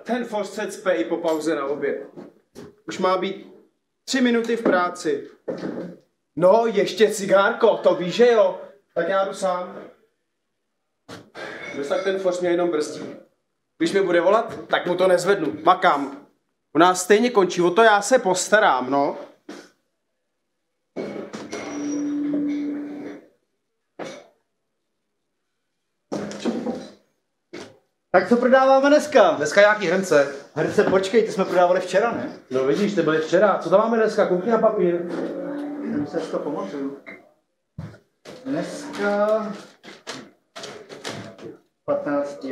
ten Forsted spí i po pauze na oběd. Už má být 3 minuty v práci. No, ještě cigárko, to víš, že jo? Tak já jdu sám. Tak ten Forst mě jenom brzdí. Když mi bude volat, tak mu to nezvednu. Makám. U nás stejně končí, o to já se postarám, no. Tak co prodáváme dneska? Dneska nějaký hrnce. Hrnce, počkej, ty jsme prodávali včera, ne? No vidíš, ty byli včera. Co tam máme dneska? Koukni na papír. Jenom se to pamatuju. Dneska... 15.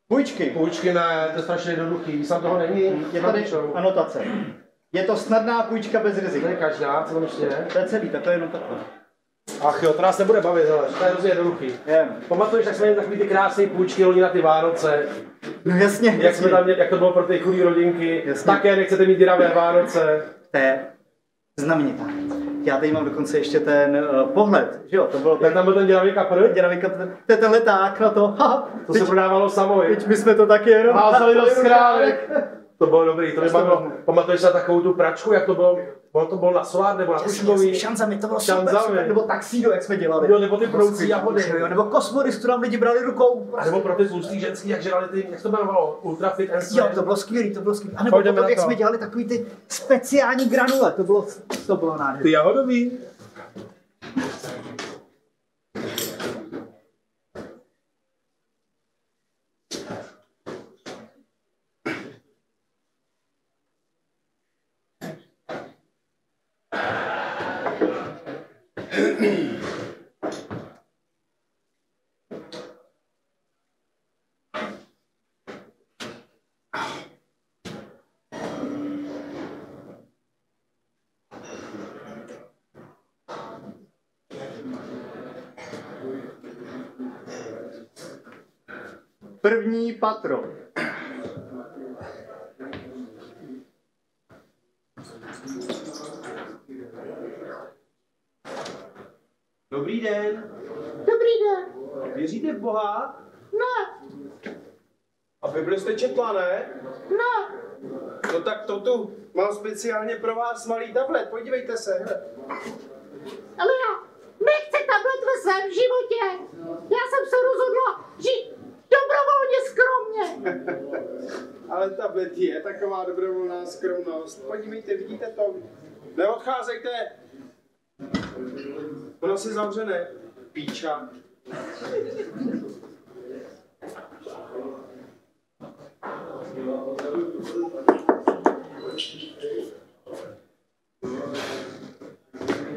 Půjčky. Půjčky ne, to je strašně jednoduchý. Sam toho není. Je tady anotace. Je to snadná půjčka bez rizika. To je každá, co tam ještě je? To je celý, tak to je jenom takhle. Ach jo, to nás nebude bavit, hele, to je hrozně jednoduchý. Pamatuješ, jak jsme měli takový ty krásné půjčky loni na ty Vánoce? No jasně, jak jsme tam měli, jak to bylo pro ty chudé rodinky? Jasně. Také nechcete mít děravé Vánoce. To je znamenitá. Já tady mám dokonce ještě ten pohled, že jo, to bylo... Tak tam byl ten děravý kapr? Děravý kapr, to je ten leták na to, haha. To se prodávalo samo, Teď my jsme to taky jenom... Házeli do schránek. To bylo dobrý, to mi bavilo. Pamatuješ na takovou tu pračku, jak to bylo? To bylo na solár nebo na puškový? Šanzami, to bylo super, nebo taxído, jak jsme dělali. Jo, nebo ty proucí jahody. Jo, nebo kosmodis, tu nám lidi brali rukou. A nebo pro ty tlustý ženský, jak žrali ty, jak to jmenovalo? Ultra fit and Jo, to bylo skvělý, to bylo skvělý. A nebo potom, jak jsme dělali takový ty speciální granule, to bylo nádherné. Ty jahodový. První patro. Dobrý den. Dobrý den. Věříte v Boha? Ne. A Bibli jste četla, ne? Ne. No tak to tu mám speciálně pro vás malý tablet, podívejte se. Ale já nechci tablet ve svém životě. Já jsem se rozhodla žít dobrovolně skromně. Ale tablet je taková dobrovolná skromnost. Podívejte, vidíte to? Neodcházejte. Ono si zavřené. Píča.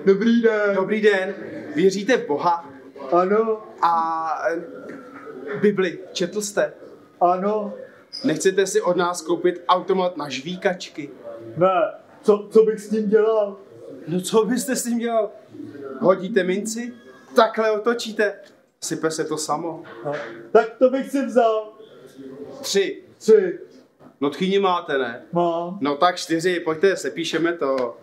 Dobrý den. Dobrý den. Věříte v Boha? Ano. A Bibli četl jste? Ano. Nechcete si od nás koupit automat na žvíkačky? Ne. Co bych s tím dělal? No co byste s tím dělal? Hodíte minci? Takhle otočíte. Sype se to samo. No. Tak to bych si vzal. 3. 3. No tchýni máte, ne? Mám. No tak 4, pojďte, sepíšeme to.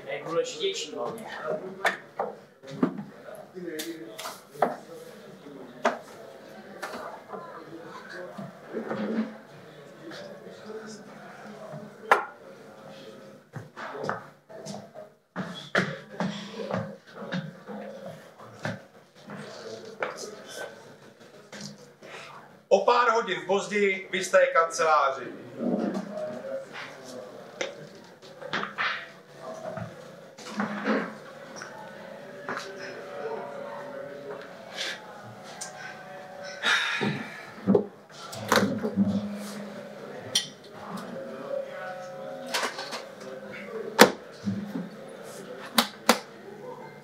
Nejdůležitější hlavně. O pár hodin později v jisté kanceláři.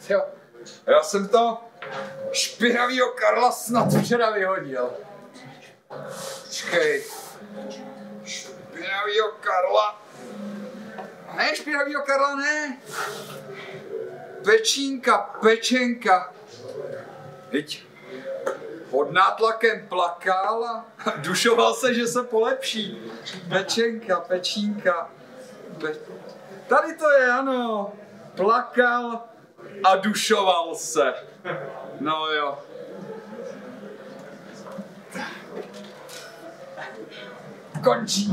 Jo, já jsem to špinavýho Karla snad včera vyhodil. Počkej. Špinavýho Karla. Ne, špinavýho Karla ne. Pečenka. Viď, pod nátlakem plakal a dušoval se, že se polepší. Pečínka. Tady to je, ano. Plakal a dušoval se. No jo. Končí.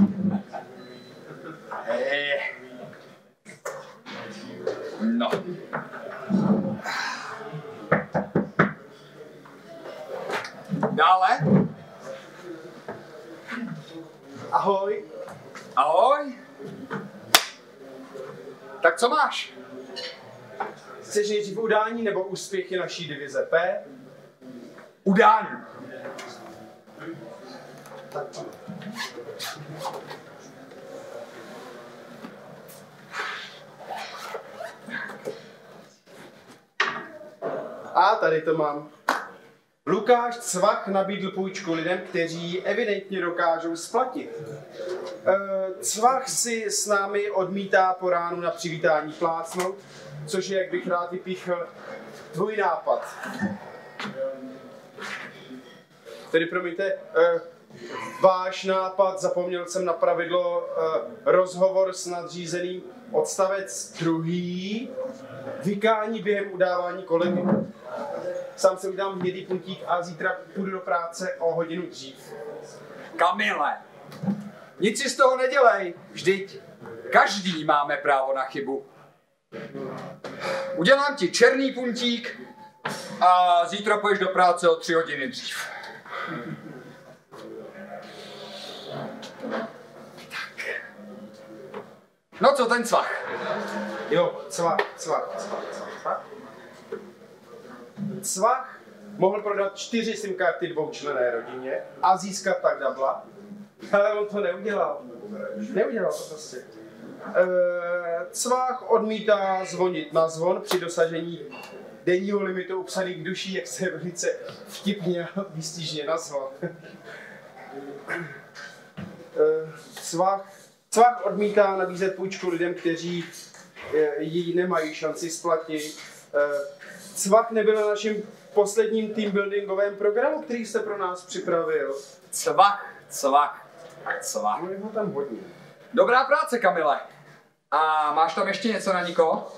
No. Dále? Ahoj. Ahoj. Tak co máš? Chceš nejdřív udání nebo úspěchy naší divize P? Udání. A tady to mám. Lukáš Cvach nabídl půjčku lidem, kteří evidentně dokážou splatit. Cvach si s námi odmítá po ránu na přivítání plácnout, což je, jak bych rád vypíchl, tvůj nápad. Tedy promiňte, váš nápad, zapomněl jsem na pravidlo, rozhovor s nadřízeným, odstavec 2, vykání během udávání kolegy. Sám se udám hnědý puntík a zítra půjdu do práce o hodinu dřív. Kamile, nic si z toho nedělej, vždyť každý máme právo na chybu. Udělám ti černý puntík a zítra půjdeš do práce o 3 hodiny dřív. Tak. No co ten Cvach? Jo, Cvach. Cvach mohl prodat 4 SIM karty dvoučlenné rodině a získat tak dubla, ale on to neudělal. Neudělal to prostě. Cvach odmítá zvonit na zvon při dosažení denního limitu upsaných duší, jak se velice vtipně a výstižně nazval. Cvach odmítá nabízet půjčku lidem, kteří ji nemají šanci splatit. Cvach nebyl na našem posledním team buildingovém programu, který jste pro nás připravil. Cvach. No je ho tam hodně. Dobrá práce, Kamile. A máš tam ještě něco na nikoho?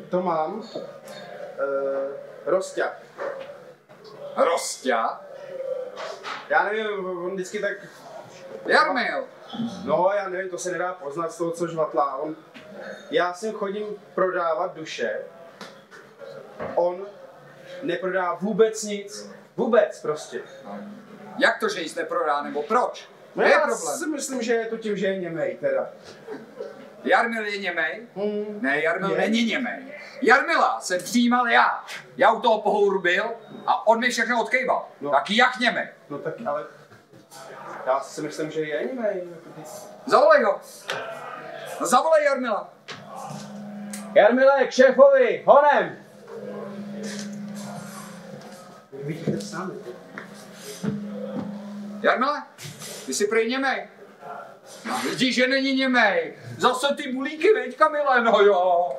To mám. Rosťa. Rosťa? Já nevím, on vždycky tak... Jarmil. No, já nevím, to se nedá poznat z toho, co žvatlá. Já sem chodím prodávat duše. On neprodá vůbec nic. Vůbec prostě. Jak to, že nic neprodá, nebo proč? No je já problém. si myslím, že je to tím, že je němej teda. Jarmil je němej? Ne, Jarmil není němej. Jarmila jsem přijímal já. Já u toho pohovoru byl a on mi všechno odkejval. No. Tak jak němej? No tak ale... Já si myslím, že je němej. Zavolej ho. Zavolej Jarmila. Jarmile, k šéfovi, honem! Vidíte s námi. Jarmile, ty jsi prý němej. No, vidíš, že není němej. Zase ty bulíky, viď, Kamile, no jo.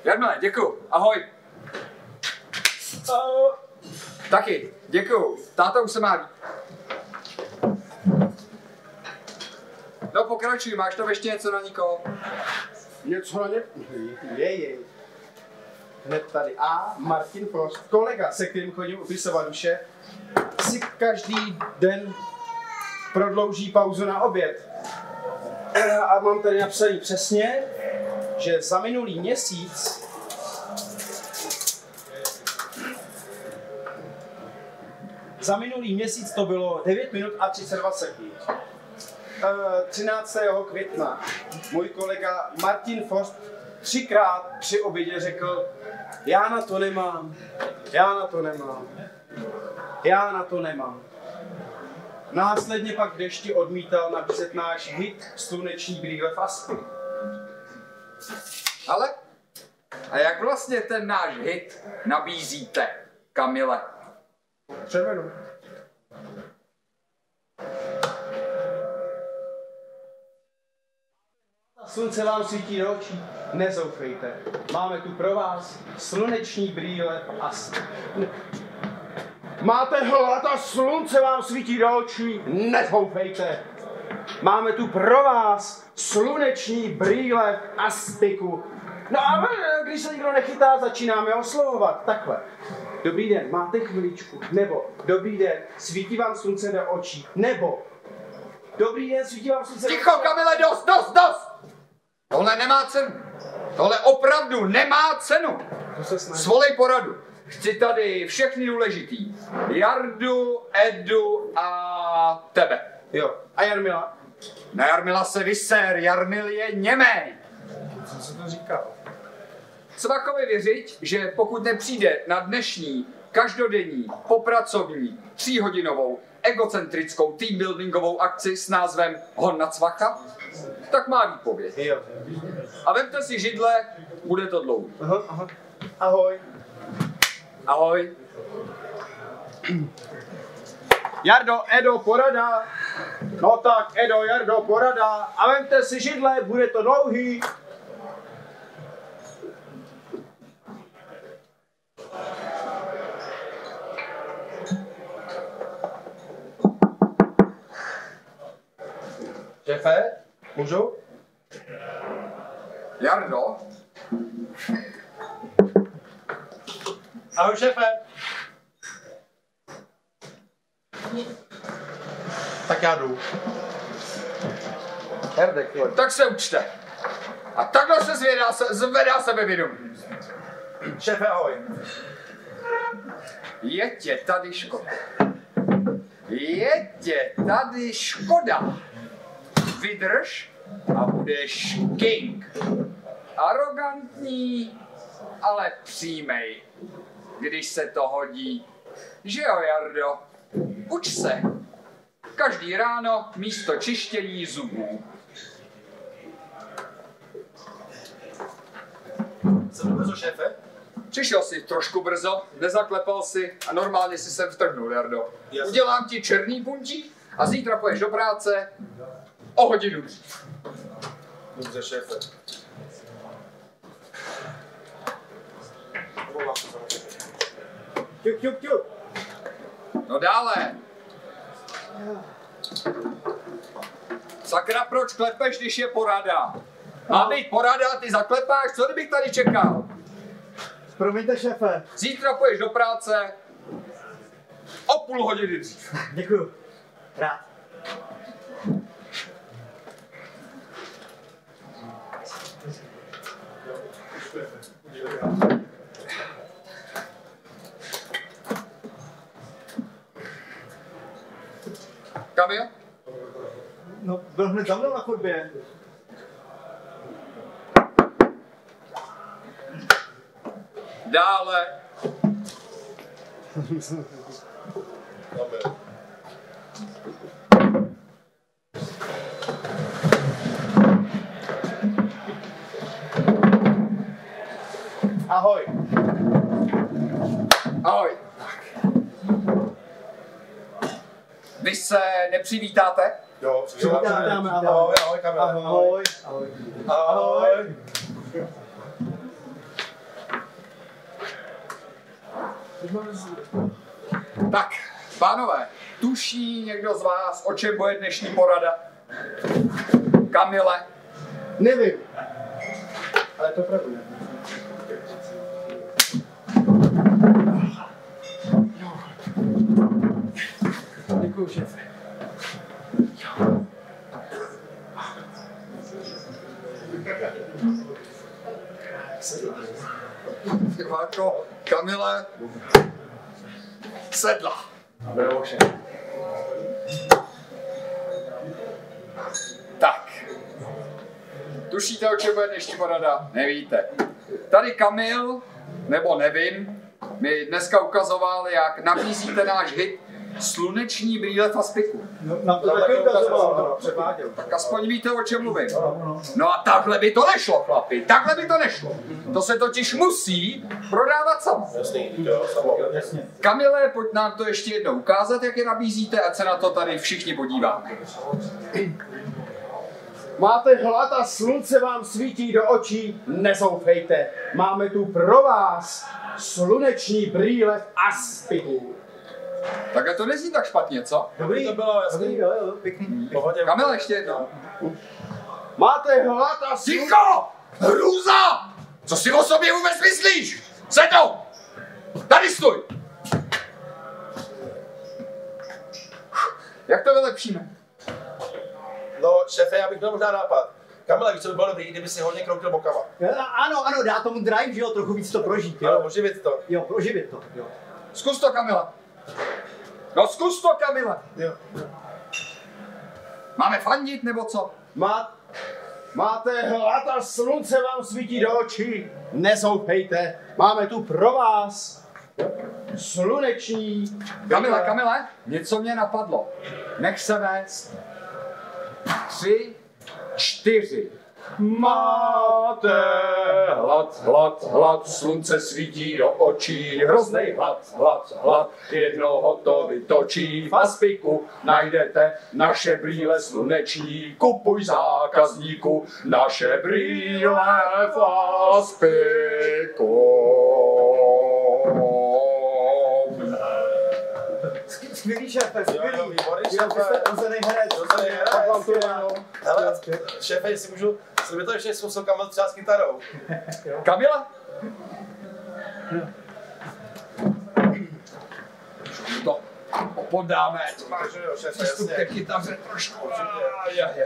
Jarmile, děkuju. Ahoj. Taky, děkuju. Táta už se má líp. No pokračuj, máš tam ještě něco na nikoho? Něco na ně... Je. Hned tady. A Martin Post, kolega, se kterým chodím upisovat duše, si každý den prodlouží pauzu na oběd. A mám tady napsaný přesně, že za minulý měsíc to bylo 9 minut a 32 sekund. 13. května můj kolega Martin Forst 3krát při obědě řekl: já na to nemám. Následně pak v dešti odmítal nabízet náš hit Sluneční brýle Fasty. Ale? A jak vlastně ten náš hit nabízíte, Kamile? Převedu. Slunce vám svítí do očí, nezoufejte. Máme tu pro vás sluneční brýle a Máte hlad a slunce vám svítí do očí, nezoufejte. Máme tu pro vás sluneční brýle a styku. No a když se nikdo nechytá, začínáme oslovovat. Takhle. Dobrý den, máte chviličku? Nebo dobrý den, svítí vám slunce do očí? Nebo dobrý den, svítí vám slunce do očí? Ticho, Kamile, dost! Tohle nemá cenu. Tohle opravdu nemá cenu. Svolej poradu. Chci tady všechny důležitý. Jardu, Edu a tebe. Jo. A Jarmila? Na Jarmila se vyser, Jarmil je němej. Co se to říkal? Cvakovi věřit, že pokud nepřijde na dnešní, každodenní, popracovní, 3hodinovou, egocentrickou teambuildingovou akci s názvem Hon na Cvacha, tak má výpověď. Jo. A vemte si židle, bude to dlouhý. Aha. Ahoj. Ahoj. Jardo, Edo, porada. No tak, Edo, Jardo, porada. A vemte si židle, bude to dlouhý. Šéfe, můžu? Jardo? Ahoj, šéfe. Tak já jdu. Tak se učte. A takhle se zvedá sebevědomí. Šéfe, ahoj. Je tě tady škoda. Vydrž a budeš king. Arogantní, ale přímej, když se to hodí. Že jo, Jardo? Uč se. Každý ráno místo čištění zubů. Jsem to šéfe? Přišel jsi trošku brzo, nezaklepal si a normálně si sem vtrhnul, Jardo. Jasně. Udělám ti černý puntík a zítra půjdeš do práce o hodinu dřív. Dobře, šéfe. Ťuk. No dále. Sakra, proč klepeš, když je porada? Má být porada, ty zaklepáš, co kdybych tady čekal? Promiňte, šéfe. Zítra půjdeš do práce o půl hodiny dřív. Děkuju. Rád. Kamil? No, byl hned za mnou na chodbě. Dále. Ahoj. Ahoj. Vy se nepřivítáte? Jo, Přivítáme, ahoj, ahoj, Kamile. Ahoj. Ahoj. Tak, pánové, tuší někdo z vás, o čem bude dnešní porada? Kamile? Nevím. Ale to pravda. Děkuju, šéfe. Várko, Kamile sedla. Tak. Tušíte, o čem bude dnešní porada? Nevíte. Tady Kamil, nebo nevím, mi dneska ukazoval, jak nabízíte náš hit Sluneční brýle v Aspiku. No, nám to taky ukazoval. Převáděl. Tak aspoň víte, o čem mluvím. No a takhle by to nešlo, chlapi, takhle by to nešlo. To se totiž musí prodávat samo. Jasný, jo, samo. Jasně. Kamile, pojď nám to ještě jednou ukázat, jak je nabízíte, ať se na to tady všichni podíváme. Máte hlad a slunce vám svítí do očí, nezoufejte. Máme tu pro vás sluneční brýle v Aspiku. Takhle to nezní tak špatně, co? Dobrý, To bylo jasný. jo, pěkný. Pohodě. Kamile, ještě jednou. Máte hlad a slunce... Ticho! Hrůza! Co si o sobě vůbec myslíš? Sednou! Tady stůj! Jak to vylepšíme? No, šéfe, já bych měl možná nápad. Kamile, víš, co by bylo dobrý, kdyby si hodně kroutil bokama. Ano, dá tomu drive, že jo, trochu víc to prožít, Ano, jo. oživit to. Jo, proživit to, jo. Zkus to, Kamila. No zkus to, Kamila. Jo. Máme fandit, nebo co? Máte hlad a slunce vám svítí do očí, nezoufejte. Máme tu pro vás sluneční brýle. Kamile, něco mě napadlo. Nech se vést. 3, 4. Máte hlad, slunce svítí do očí, hroznej hlad, jednoho to vytočí. V Aspiku najdete naše brýle sluneční, kupuj zákazníku naše brýle v Aspiku. Skvělý šéfe, Jo, skvělý. výborný, Jo, šéfe. vy jste rozený herec. Rozený herec, Tak vám to jo. dám. Hele, šéfe, jestli můžu, jestli by to ještě zkusil Kamil třeba s kytarou. Kamila? To podáme. Máš, jo, šéfe, Přístup ke jasně. kytaře trošku. Určitě.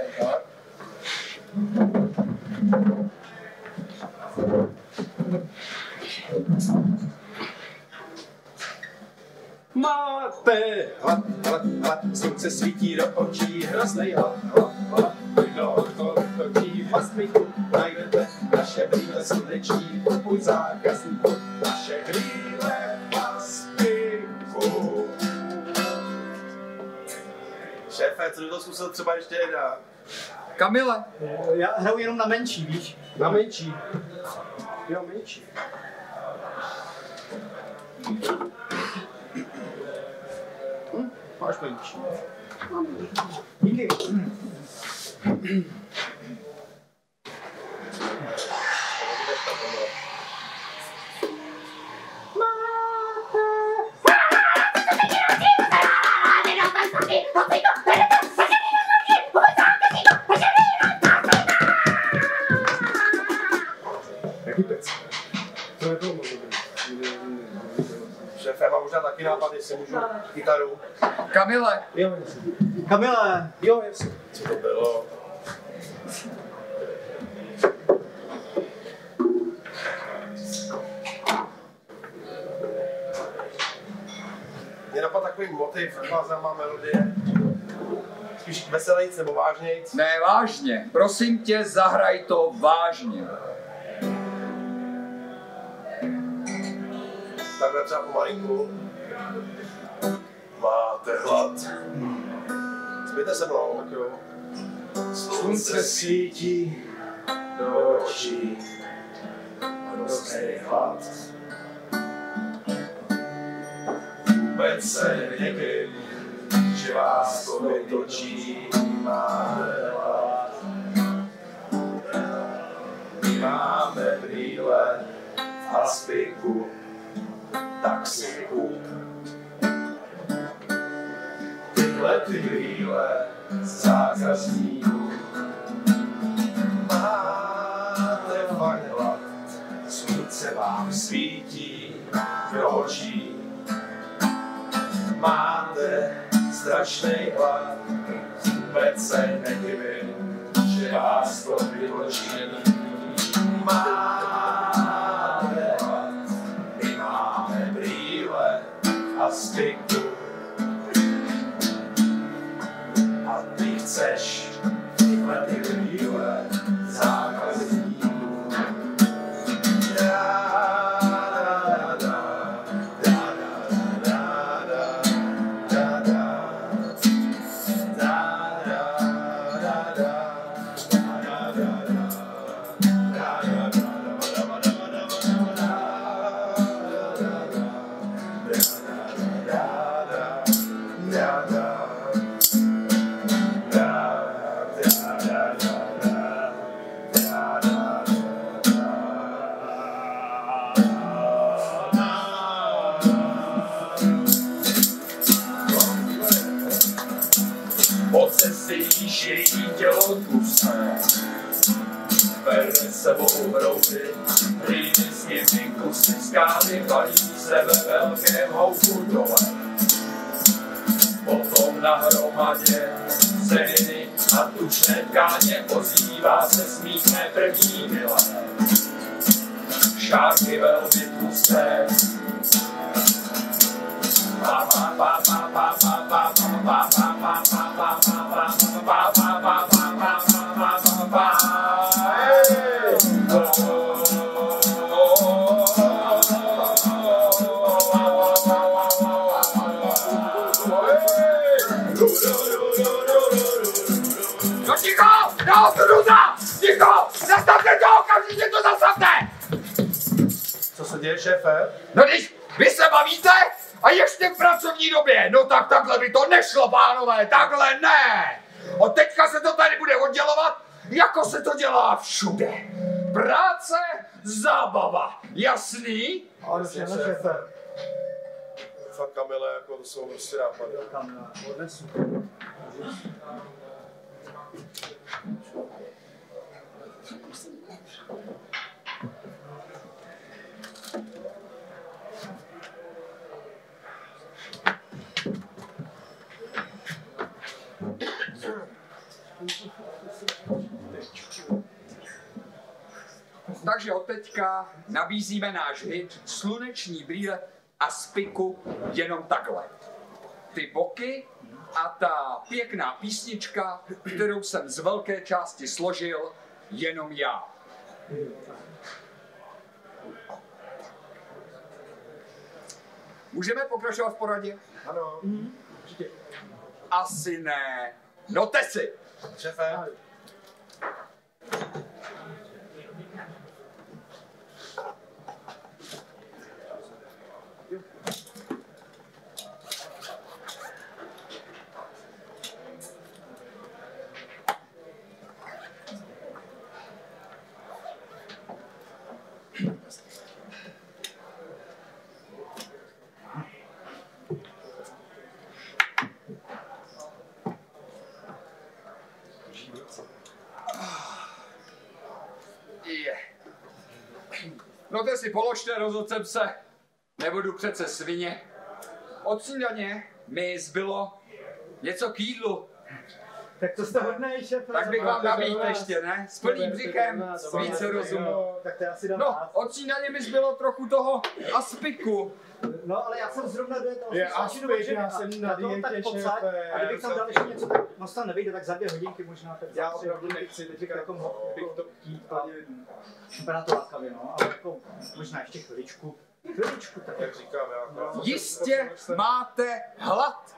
Máte hlad, slunce svítí do očí, hroznej hlad, no to točí v Aspiku, najdete naše brýle sluneční, kupuj zákazníku, naše brýle v Aspiku. Šéfe, co by to zkusil třeba ještě jedna? Kamile, Já hraju jenom na menší, víš? Na menší. Jo, menší. Máš peníč. Díky. Jaký pec? To je to Šéfe, mám možná taky nápad, jestli můžu kytaru. Kamile, Jo, jasně. Kamile, Jo, jasně. Co to bylo? Mě napadl takový motiv, taková známá melodie. Spíš veselejc nebo vážnějc. ne vážně, prosím tě, zahraj to vážně. Takhle třeba pomalinku. Máte hlad. Zpějte se mnou. Tak jo. Slunce svítí do očí. Hrozný hlad. Vůbec se nedivím, že vás to vytočí. Máte hlad. My máme brýle a spiku. Tak si kup. Tyhle ty brýle z zákazníků. Máte fakt hlad, slunce vám svítí do očí. Máte strašnej hlad, vůbec se nedivím, že vás to vytočí. Máte hlad, my máme brýle a styku. A ty chceš tyhle ty brýle zákazníků. Širý tělo tlusté, verne sebou broudy, hlíny s nimi kusy skály, valí se ve velkém houku dole. Potom na hromadě zeminy a tučné tkáně ozývá se smích mé první milé. Šárky velmi tlusté, No ticho! No, Ruza! Ticho! Zastavte to! Okamžitě to zastavte! Co se děje, šéfe? No když vy se bavíte a ještě v pracovní době, no tak takhle by to nešlo, pánové, takhle ne! Od teďka se to tady bude oddělovat, jako se to dělá všude. Práce, zábava, jasný? ale šéfe. Fakt, Kamile, jako to jsou prostě nápady. Kamile, odnesu. Takže od teďka nabízíme náš hit Sluneční brýle a spiku jenom takhle. Ty boky a ta pěkná písnička, kterou jsem z velké části složil jenom já. Můžeme pokračovat v poradě? Ano. Určitě. Asi ne. No si. Šéfe. Stote si položte, rozhodl jsem se. Nebudu přece svině. Od snídaně mi zbylo něco k jídlu. Tak to jste hodnej, šéfe. Tak bych vám nabídl ještě, ne? S plným břichem, více rozumu. Tak to já si dám No, vás. od snídaně mi zbylo trochu toho aspiku. No, ale já jsem zrovna dojet Je aspik, já jsem na dietě, šéfe. A kdybych tam dal ještě něco, tak no tam nevejde, tak za 2 hodinky možná. Tak Já opravdu nechci teďka jako bych to chtít plně. Vypadá to lákavě, no, ale jako možná ještě chviličku. Chviličku, tak Jak říkám, já. Jistě máte hlad.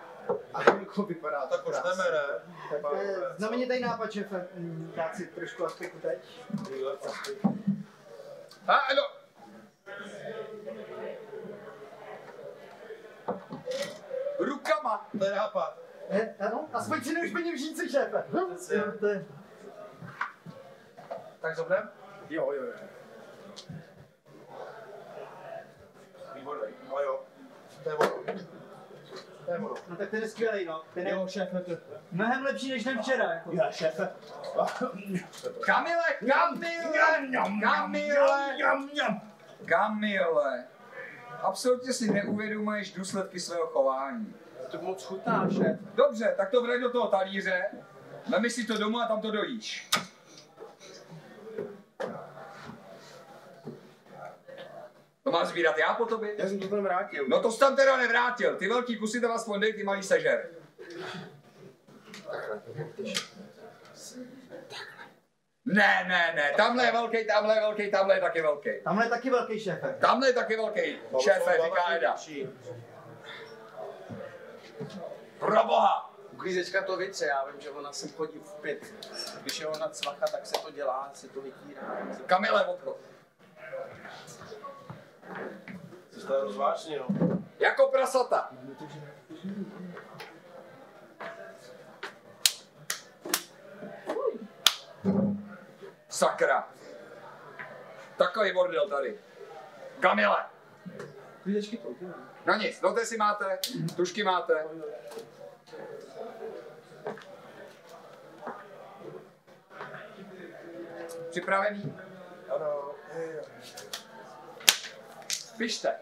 A jako vypadá to Tak už jdeme, ne? Tak to je znamenitý nápad, šéfe. Dát si trošku aspiku teď. A no. Rukama. To je nápad. Ano, aspoň si neušpením v žíci, šéfe. To je... Tak zobnem? Jo. Výborný, ale jo. To je ono. To je ono. No tak ten je skvělej, no. Ten je Jo, šéfe, to... mnohem lepší než ten včera. Jako. Já, šéfe. Kamile. Absolutně si neuvědomuješ důsledky svého chování. To moc chutná, šéf. Dobře, tak to vrať do toho talíře. Vemi si to domů a tam to dojíš. To mám sbírat já po tobě? Já jsem to tam vrátil. No to jsi tam teda nevrátil. Ty velký kusy tam aspoň dej, ty malý sežer. Ne, tamhle je velký, tamhle je taky velký. Tamhle je taky velký, šéfe. Tamhle je taky velký, šéfe, říká Eda. Proboha! Uklízečka to vytře, já vím, že ona sem chodí v 5. Když je ona cvacha, tak se to dělá, se to vytírá. Kamile, obchod. Jsi to rozvážně, jo. Jako prasata. Sakra. Takový bordel tady. Kamile. No nic, dotesy máte, tušky máte. Připravený? Ano. Pište.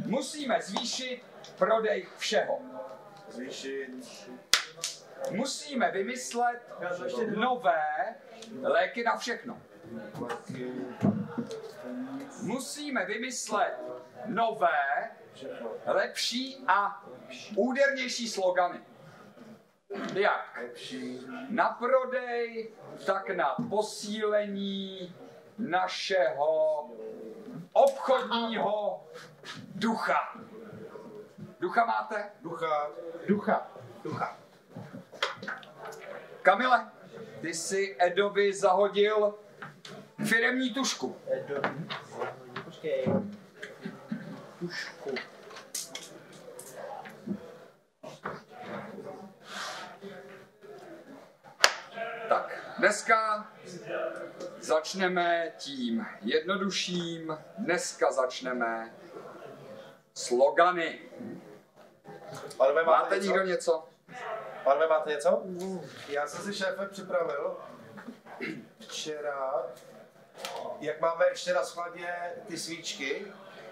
Musíme zvýšit prodej všeho. Zvýšit. Musíme vymyslet nové léky na všechno. Musíme vymyslet nové, lepší a údernější slogany. Jak? Na prodej, tak na posílení našeho obchodního ducha. Ducha máte? Ducha. Kamile, ty jsi Edovi zahodil firemní tušku. Počkej. Tušku. Tak, dneska začneme tím jednodušším. Dneska začneme slogany. Pánové, Máte někdo něco? Pánové, máte něco? Já jsem si, šéfe, připravil včera, jak máme ještě na skladě ty svíčky,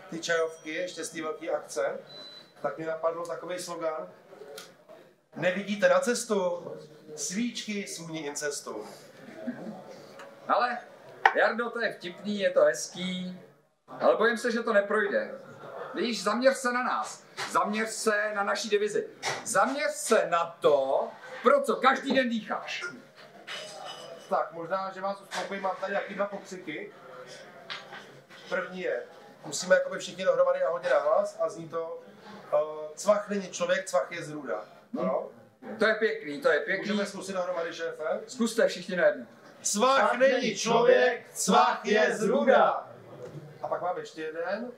ty čajovky, ještě z té velké akce, tak mi napadl takový slogan. Nevidíte na cestu, svíčky smuní incestu. Ale, Jardo, to je vtipný, je to hezký, ale bojím se, že to neprojde. Víš, zaměř se na nás, zaměř se na naší divizi, zaměř se na to, pro co každý den dýcháš. Tak, možná, že vás uspokojím, mám tady jaký 2 pokřiky. První je, musíme jakoby všichni dohromady a hodně nahlas a zní to cvach není člověk, cvach je zrůda. Ano? To je pěkný, to je pěkný. Můžeme zkusit dohromady, šéfe? Zkuste všichni najednou. Cvach není člověk, cvach je zrůda. A pak máme ještě jeden,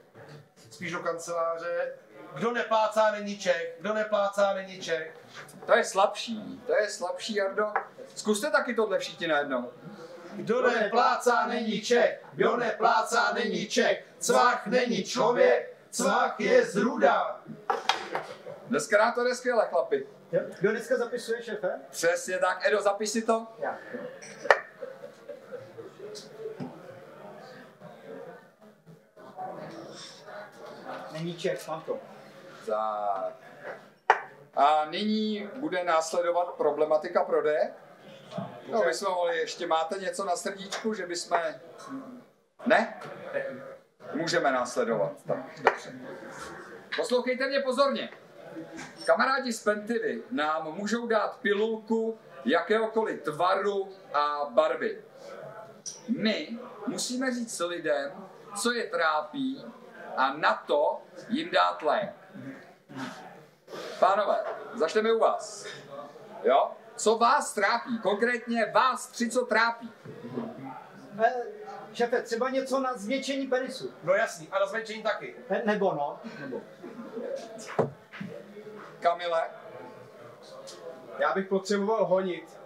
spíš do kanceláře. Kdo neplácá, není Čech. Kdo neplácá, není Čech. To je slabší, Jardo. Zkuste taky tohle všichni najednou. Kdo neplácá, není Čech. Kdo neplácá, není Čech. Cvach není člověk, cvach je zrůda. Dneska nám to jde skvěle, chlapi. Jo? Kdo dneska zapisuje, šéfe? Přesně tak, Edo, zapiš si to. Já. není Čech, mám to. Tak. A nyní bude následovat problematika prodeje. No, my jsme mohli, ještě máte něco na srdíčku, že bychom... Ne? Můžeme následovat. Tak, dobře. Poslouchejte mě pozorně. Kamarádi z Pentivy nám můžou dát pilulku jakéhokoliv tvaru a barvy. My musíme říct lidem, co je trápí, a na to jim dát lék. Pánové, začneme u vás. Jo? Co vás trápí? Konkrétně vás tři, co trápí? Šefe, třeba něco na zvětšení penisu. No jasný, a na zmenšení taky. Nebo. Kamile? Já bych potřeboval honit.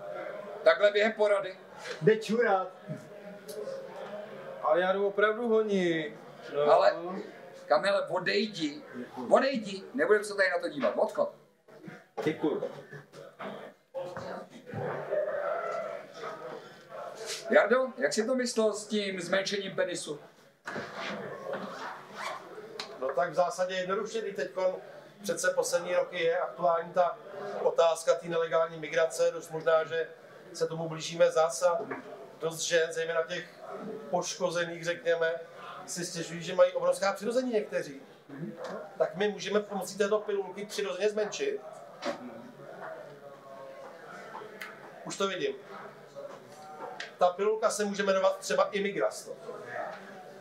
Takhle během porady. Jde čurat. Ale já jdu opravdu honit. No. Ale, Kamile, odejdi. Odejdi. Nebudeme se tady na to dívat. Odchod. Děkuju. Jardo, jak jsi to myslel s tím zmenšením penisu? No tak v zásadě jednoduše, teďkon přece poslední roky je aktuální ta otázka té nelegální migrace, dost možná, že se tomu blížíme zas a dost žen, zejména těch poškozených, řekněme, si stěžují, že mají obrovská přirození někteří. Tak my můžeme pomocí této pilulky přirozeně zmenšit. Už to vidím. Ta pilulka se může jmenovat třeba Imigrasto.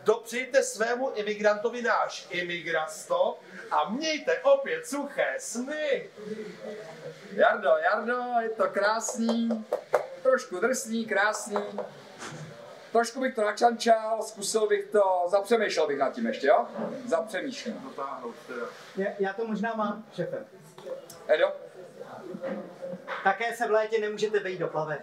Dopřejte svému imigrantovi náš Imigrasto a mějte opět suché sny. Jardo, je to krásný, trošku drsný, krásný. Trošku bych to načančal, zkusil bych to, zapřemýšlel bych nad tím ještě, jo? Zapřemýšlím. Dotáhnout teda. Já to možná mám, šefe. Edo? Také se v létě nemůžete vejít do plavek.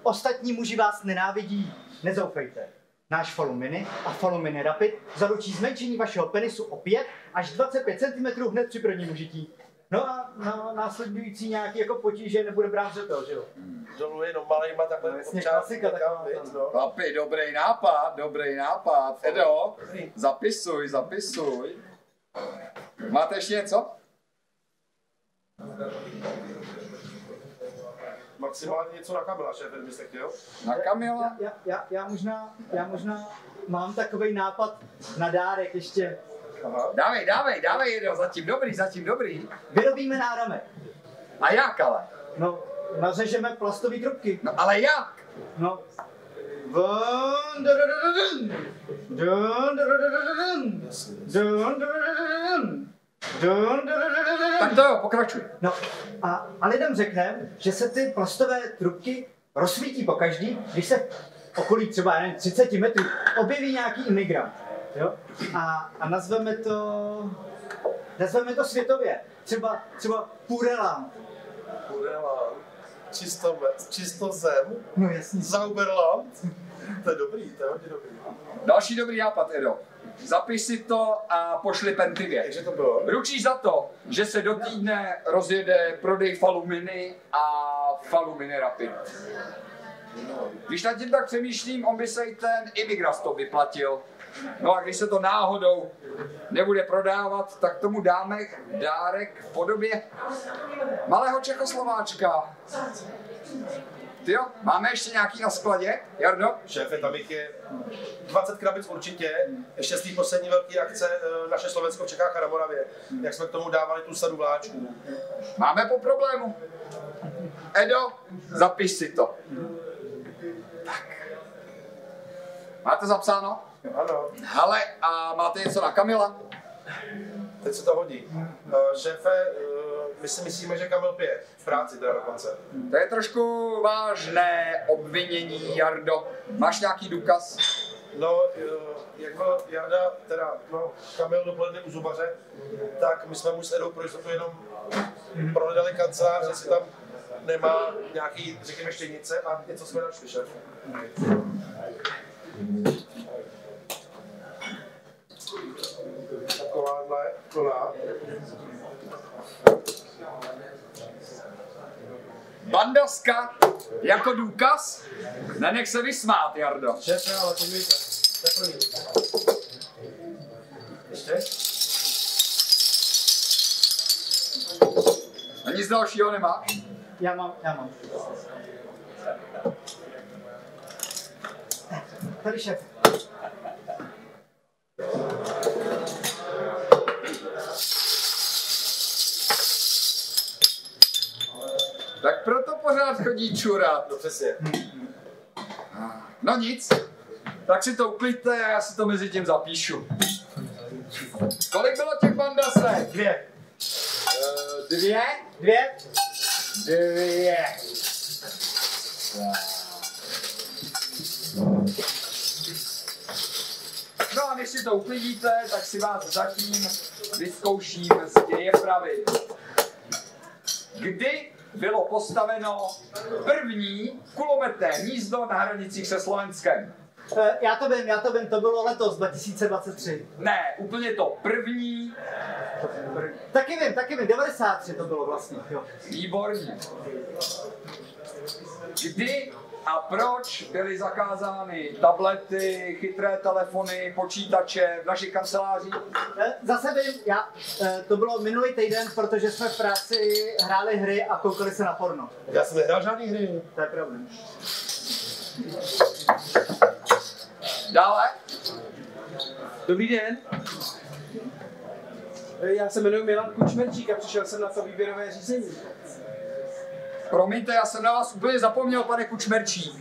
Ostatní muži vás nenávidí. Nezoufejte. Náš Falumini a Falumini Rapid zaručí zmenšení vašeho penisu o 5 až 25 cm hned při prvním užití. No a na následující nějaký jako potíže nebude brát zřetel, že jo? Dolů jenom malejma takhle Jasně, klasika taková. no. Chlapi, dobrý nápad. Edo, zapisuj. Máte ještě něco? Maximálně něco na Kamila, šéfe, byste chtěl? Na Kamila? Já možná mám takovej nápad na dárek ještě. Aha. Dávej, Edo, zatím dobrý. Vyrobíme náramek. A jak ale? No, nařežeme plastové trubky. No ale jak? No. Tak to jo, pokračuj. No a lidem řekneme, že se ty plastové trubky rozsvítí pokaždý, když se v okolí třeba 30 metrů objeví nějaký imigrant. Jo? A nazveme to světově. Třeba Pureland. Pureland. Čistozem. No jasně. Zauberland. To je hodně dobrý. Další dobrý nápad, Edo. Zapiš si to a pošli Pentivě. Takže to bylo. Ručíš za to, že se do týdne rozjede prodej Falumini a Falumini Rapid. Když nad tím tak přemýšlím, on by se i ten Imigrasto vyplatil. No a když se to náhodou nebude prodávat, tak tomu dáme dárek v podobě malého Čechoslováčka. Tyjo, máme ještě nějaký na skladě, Jardo? Šéfe, tam jich je 20 krabic určitě, ještě z té poslední velké akce naše Slovensko v Čechách a na Moravě, jak jsme k tomu dávali tu sadu vláčků. Máme po problému. Edo, zapiš si to. Tak. Máte zapsáno? Ano. Hele, a máte něco na Kamila? Teď se to hodí. Šéfe, my si myslíme, že Kamil pije. V práci teda dokonce. To je trošku vážné obvinění, Jardo. Máš nějaký důkaz? No, jak byl Jarda, Kamil dopoledne u zubaře, tak my jsme mu s Edou pro jistotu jenom prohledali kancelář, jestli tam nemá nějaký, řekněme, štěnice a něco jsme našli, šéf. Takováhle plná. Bandaska jako důkaz? Nenech se vysmát, Jardo. Šéfe, ale podívejte, to je plný. Ještě? Nic dalšího nemáš? Já mám. Tady šéf. Tak proto pořád chodí čurat. No přesně. No nic, tak si to uklidte a já si to mezi tím zapíšu. Kolik bylo těch bandasek? 2. 2? 2? 2. No a než si to uklidíte, tak si vás zatím vyzkouším z dějepravy. Kdy bylo postaveno první kulometné hnízdo na hranicích se Slovenskem? Já to vím, to bylo letos 2023. Ne, úplně to první. Taky vím, 93 to bylo vlastně, jo. Výborně. Kdy a proč byly zakázány tablety, chytré telefony, počítače v našich kancelářích? Zase vím, to bylo minulý týden, protože jsme v práci hráli hry a koukali se na porno. Já jsem nehrál žádný hry. To je problém. Dále? Dobrý den. Já se jmenuji Milan Kučmerčík a přišel jsem na to výběrové řízení. Promiňte, já jsem na vás úplně zapomněl, pane Kučmerčík.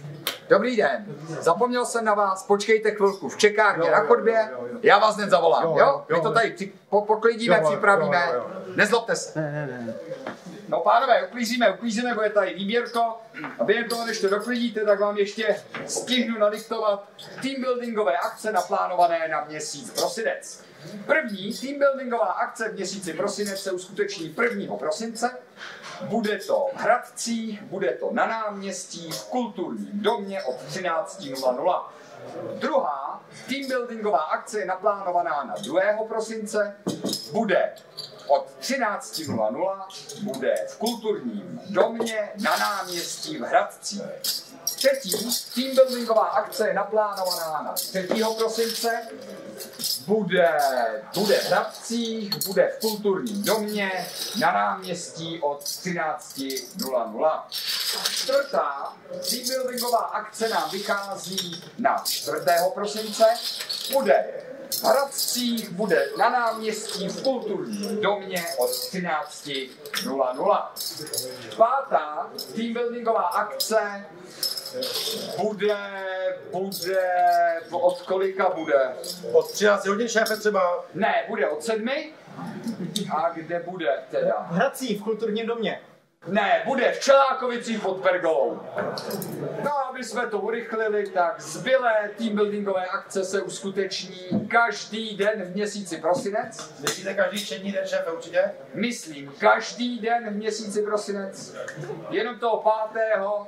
Dobrý den, zapomněl jsem na vás, počkejte chvilku v čekárně na chodbě, já vás hned zavolám, jo? My to tady poklidíme, připravíme, nezlobte se. Ne. No pánové, uklízíme, bude tady výběrko a během toho, než to doklidíte, tak vám ještě stihnu nadiktovat teambuildingové akce naplánované na měsíc prosinec. První teambuildingová akce v měsíci prosinec se uskuteční 1. prosince. Bude to v Hradcích, bude to na náměstí v kulturním domě od 13:00. Druhá teambuildingová akce je naplánovaná na 2. prosince. Bude od 13:00, bude v kulturním domě na náměstí v Hradcích. Třetí teambuildingová akce je naplánovaná na 3. prosince. Bude v Hradcích, bude v kulturním domě na náměstí od 13:00. Čtvrtá teambuildingová akce nám vychází na 4. prosince. Bude v Hradcích, bude na náměstí v kulturním domě od 13:00. Pátá teambuildingová akce bude od kolika bude? Od 13 hodin, šéfe, třeba? Ne, bude od 7. A kde bude teda? V Hradcích, v kulturním domě. Ne, bude v Čelákovicích pod Pergolou. No, aby jsme to urychlili, tak zbylé teambuildingové akce se uskuteční každý den v měsíci prosinec. Myslíte každý všední den, šéfe, určitě? Myslím, každý den v měsíci prosinec. Jenom toho 5.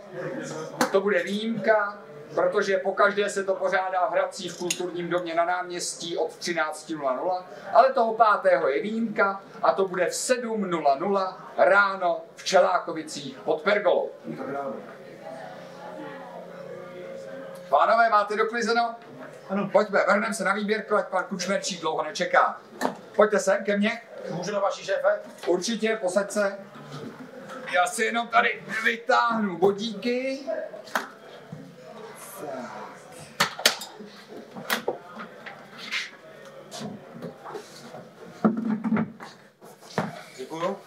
to bude výjimka, protože pokaždé se to pořádá v Hradcích v kulturním domě na náměstí od 13:00, ale toho 5. je výjimka a to bude v 7:00 ráno v Čelákovicích pod Pergolou. Pánové, máte doklizeno? Ano. Pojďme, vrhneme se na výběrku, ať pan Kučmerčík dlouho nečeká. Pojďte sem ke mně. Můžu na vaší, šéfe? Určitě, posaď se. Já si jenom tady vytáhnu bodíky. Děkuju.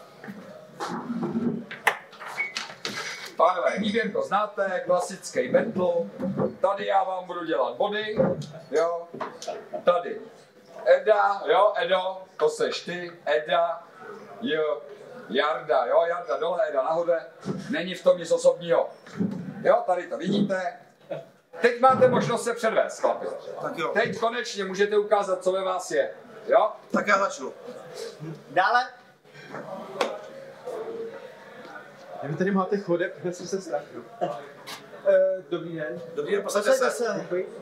Pánové, výběrko znáte, klasický battle. Tady já vám budu dělat body, jo. Tady Eda, jo, Edo, to seš ty, Eda, jo, Jarda, jo, Jarda dole, Eda nahoře. Není v tom nic osobního. Jo, tady to vidíte. Teď máte možnost se předvést, chlapi. Tak jo. Teď konečně můžete ukázat, co ve vás je. Jo? Tak já začnu. Dále. Vy tady máte chodeb, já jsem se strachnul. Dobrý den. Dobrý den, posaďte se. Děkuji.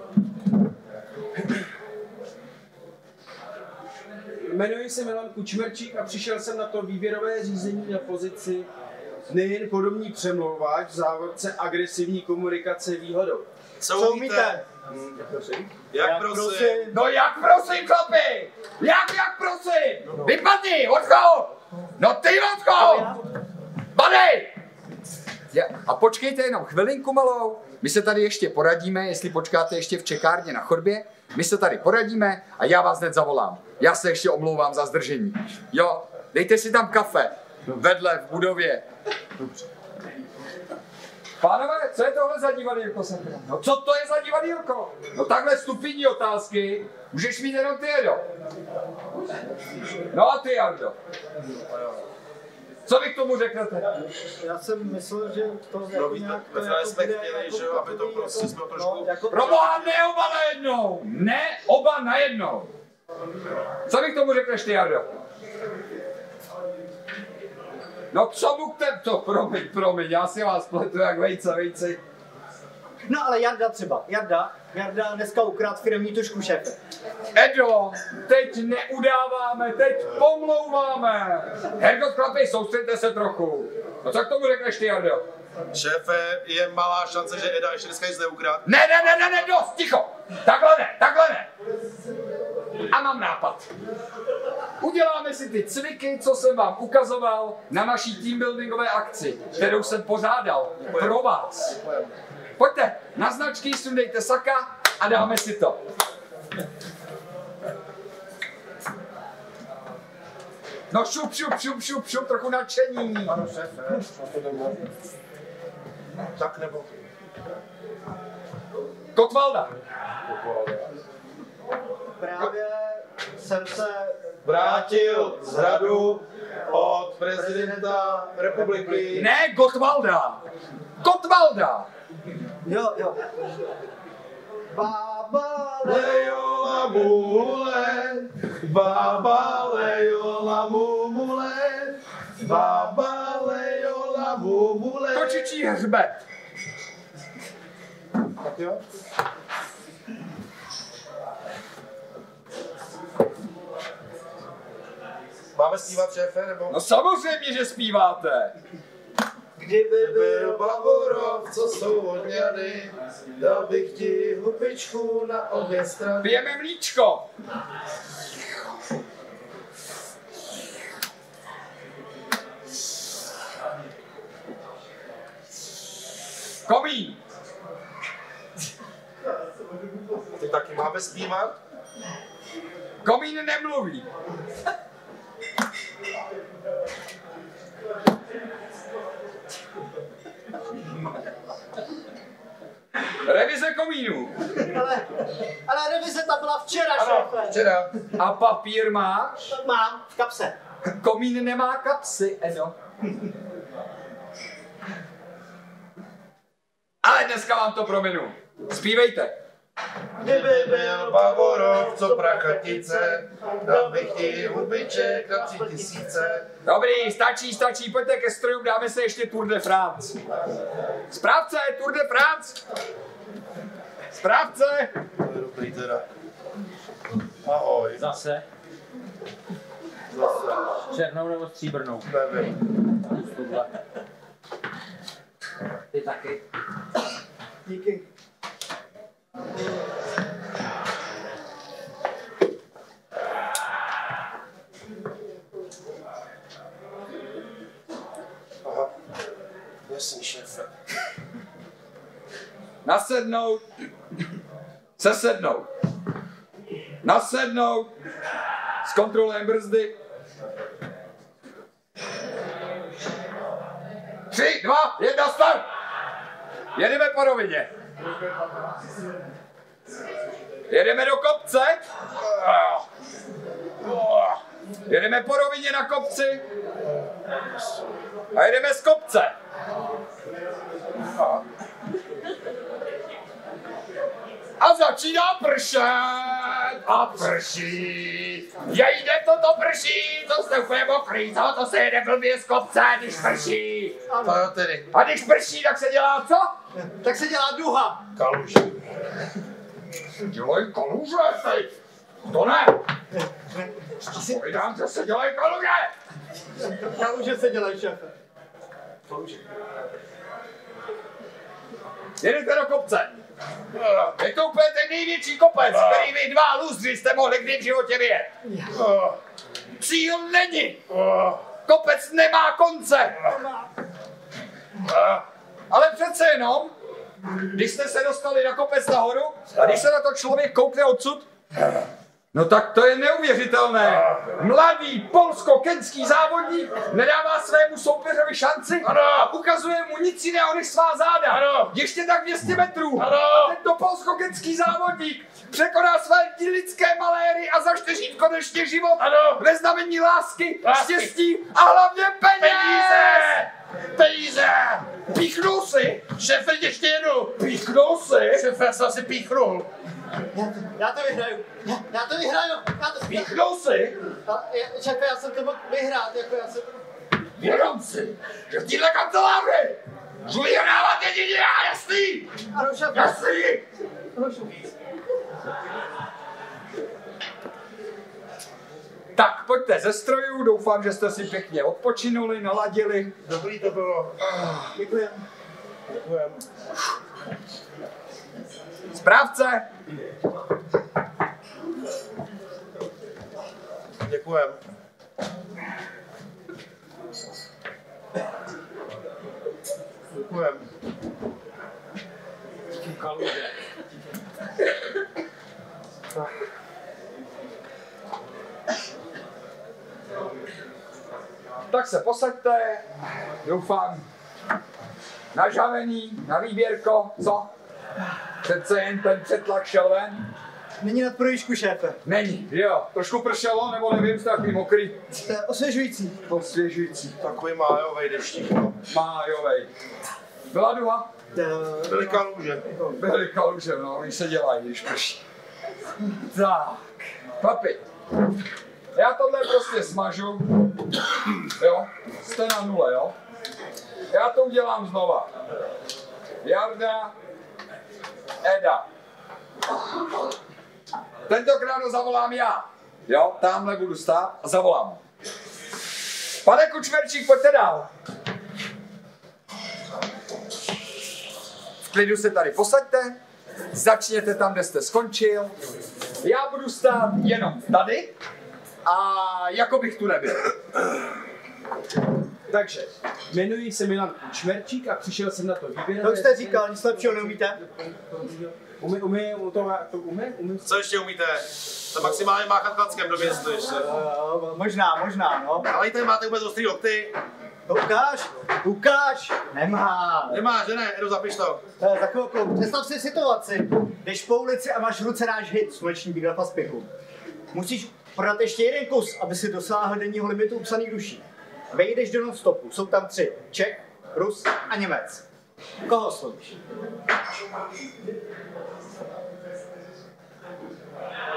Jmenuji se Milan Kučmerčík a přišel jsem na to výběrové řízení na pozici nejen podomní přemlouvač, v závorce agresivní komunikace výhodou. Co umíte? Jak prosím? No jak prosím, chlapi? Jak prosím? Vypadni, odchod! No ty odchod! Tady! A počkejte jenom chvilinku malou. My se tady ještě poradíme, jestli počkáte ještě v čekárně na chodbě. My se tady poradíme a já vás hned zavolám. Já se ještě omlouvám za zdržení. Jo, dejte si tam kafe. Vedle v budově. Dobře. Pánové, co je tohle za divadýlko? No co to je za divadýlko? No takhle stupidní otázky můžeš mít jenom ty, Edo. No a ty, Jardo. Co vy k tomu řeknete? Já jsem myslel, že to jako nějak... Ve finále jsme chtěli, že aby to prostě jsme trošku... Proboha, ne oba najednou! Ne oba najednou! Co vy k tomu řekneš ty, Jardo? No co mu to, promiň, já si vás pletu jak vejci. No ale Jarda třeba, Jarda dneska ukrát firemní tušku šéfe. Edo, teď neudáváme, teď pomlouváme. Hergot chlapi, soustřeďte se trochu. No co k tomu řekneš ty, Jardo? Šéfe, je malá šance, že Eda ještě dneska nic neukrát. Ne, dost, ticho. Takhle ne. A mám nápad. Uděláme si ty cviky, co jsem vám ukazoval na naší teambuildingové akci, kterou jsem pořádal pro vás. Pojďte, na značky sundejte saka a dáme si to. No šup, trochu nadšení. Ano, šéfe, tak nebo... Kotvalda. Právě jsem se Vrátil z hradu od prezidenta republiky. Ne, Gottwalda. Jo. Baba Lejola mule, baba lejola mule, baba lejola mule. Kočičí hřbet. Tak jo. Máme zpívat, šéfe, nebo? No samozřejmě, že zpíváte. Kdyby Byl Bavorov, co jsou odměny, dal bych ti hupičku na obě strany. Pijeme mlíčko. Komín. Ty taky máme zpívat? Komín nemluví. Revize komínu. Ale revize ta byla včera, Ano, šéfe. včera. A papír máš? Mám v kapse. Komín nemá kapsy, Edo. Ale dneska vám to prominu. Zpívejte. Kdyby byl Bavorov, co prachatice, dal bych ti hubiček na 3000. Dobrý, stačí, pojďte ke strojům, dáme se ještě Tour de France. Správce, Tour de France. Správce. To je dobrý teda. Ahoj. Zase? Černou nebo stříbrnou? Nevím. Tuhle. Ty taky. Díky. Aha. Jasný, šéfe. Nasednout. Sesednout. Nasednout. Zkontrolujeme brzdy. 3, 2, 1, start! Jedeme po rovině. Jedeme do kopce. Jedeme po rovině na kopci. A jedeme z kopce. A začíná pršet. A prší. Jejde to prší. To jste úplně mokrý. To se jede blbě z kopce, když prší. To jo tedy. A když prší, tak se dělá co? Tak se dělá duha. Kaluž. Dělají kaluže, teď. To ne. Povídám, že se dělají kaluže. Kaluže se dělají, šéfe. Jedete do kopce. Je to úplně ten největší kopec, který vy dva lůzři jste mohli kdy v životě vyjet. Cíl není. Kopec nemá konce. Ale přece jenom, když jste se dostali na kopec nahoru a když se na to člověk koukne odsud, no tak to je neuvěřitelné. Mladý polsko-keňský závodník nedává svému soupeřovi šanci a ukazuje mu nic jiného než svá záda. Ano. Ještě tak 200 metrů. Ano. A tento polsko-keňský závodník překoná své lidské maléry a zaštěří konečně život ve znamení lásky, štěstí a hlavně Peníze! Píchnul si. Šéfe, ještě jedu! Píchnul si. Šéfe, já jsem asi píchnul. Já to vyhraju. Já to vyhraju. Píchnul si. Šéfe, já jsem to mohl vyhrát, jako já jsem... Vědom si, že v téhle kanceláři můžu vyhrávat jedině já, jasný? Ano, šéfe. Jasný? Ano, šéfe. Tak pojďte ze strojů, doufám, že jste si pěkně odpočinuli, naladili. Dobrý to bylo. Děkujem. Děkujem. Správce. Děkujem. Děkujem. Tak se posaďte, doufám, na žavení, na výběrko, co? Přece jen ten přetlak šel ven? Není nad projížďku, šéfe. Není, jo. Trošku pršelo, nebo nevím, jste takový mokrý. To je osvěžující. Osvěžující. Takový májovej deštík, no. Májovej. Byla duha? Byly kaluže. Byly kaluže, no, oni se dělají, když prší. Tak, papi. Já tohle prostě smažu. Jo, jste na nule, jo. Já to udělám znova. Jarda, Eda. Tentokrát ho zavolám já. Jo, tamhle budu stát a zavolám. Pane Kučmerčík, pojďte dál. V klidu se tady posaďte, začněte tam, kde jste skončil. Já budu stát jenom tady a jako bych tu nebyl. Takže, jmenuji se Milan Kučmerčík a přišel jsem na to výběr. To už jste říkal, nic lepšího neumíte? Umí? Co ještě umíte? To maximálně máchat klackem do města ještě. Možná, no. Ale i tady máte vůbec ostrý lokty. Ukáž. Nemá. Nemáš, že ne? Jedu, zapiš to. Za chvilku, představ si situaci. Jdeš po ulici a máš v ruce náš hit, sluneční bílé paspichu. Musíš prodat ještě jeden kus, aby si dosáhl denního limitu upsaných duší. Vejdeš do non-stopu, jsou tam 3. Čech, Rus a Němec. Koho oslovíš?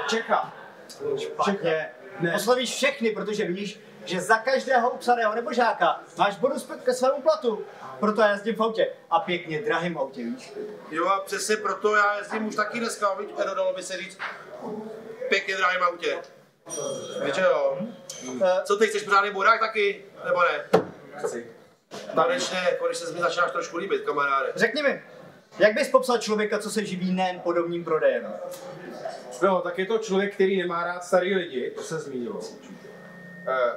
Čecha. Špatně. Ne. Oslovíš všechny, protože víš, že za každého upsaného nebožáka máš bonus ke svému platu. Proto já jezdím v autě. A pěkně drahým autě, víš? Jo a přesně proto já jezdím už taky dneska, víš, Edo, dalo by se říct, pěkně drahým autě. Víš, jo? Co ty chceš pořádný burák taky, nebo ne? Chci. Konečně, když se mi začínáš trošku líbit, kamaráde. Řekni mi, jak bys popsal člověka, co se živí nejen podobným prodejem? No, tak je to člověk, který nemá rád starý lidi, to se zmínilo.